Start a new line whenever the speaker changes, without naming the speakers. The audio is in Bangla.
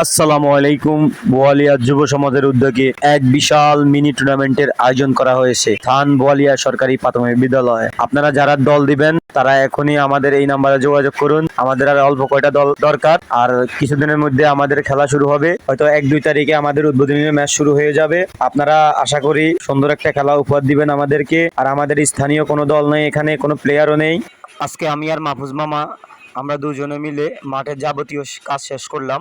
আসসালামু আলাইকুম। বোয়ালিয়া যুব সমাজের উদ্যোগে এক বিশাল মিনি টুর্নামেন্টের আয়োজন করা হয়েছে থান বোয়ালিয়া সরকারি প্রাথমিক বিদ্যালয়ে। আপনারা যারা দল দিবেন তারা এখনই আমাদের এই নাম্বারে যোগাযোগ করুন। আমাদের আর অল্প কয়টা দল দরকার, আর কিছুদিনের মধ্যে আমাদের খেলা শুরু হবে। হয়তো 1-2 তারিখে আমাদের উদ্বোধনী ম্যাচ শুরু হয়ে যাবে। আপনারা আশা করি সুন্দর একটা খেলা উপহার দিবেন আমাদেরকে। আর আমাদের স্থানীয় কোনো দল নেই, এখানে কোনো প্লেয়ারও নেই। আজকে আমি আর মাহফুজ মামা আমরা দুজনে মিলে মাঠের যাবতীয় কাজ শেষ করলাম।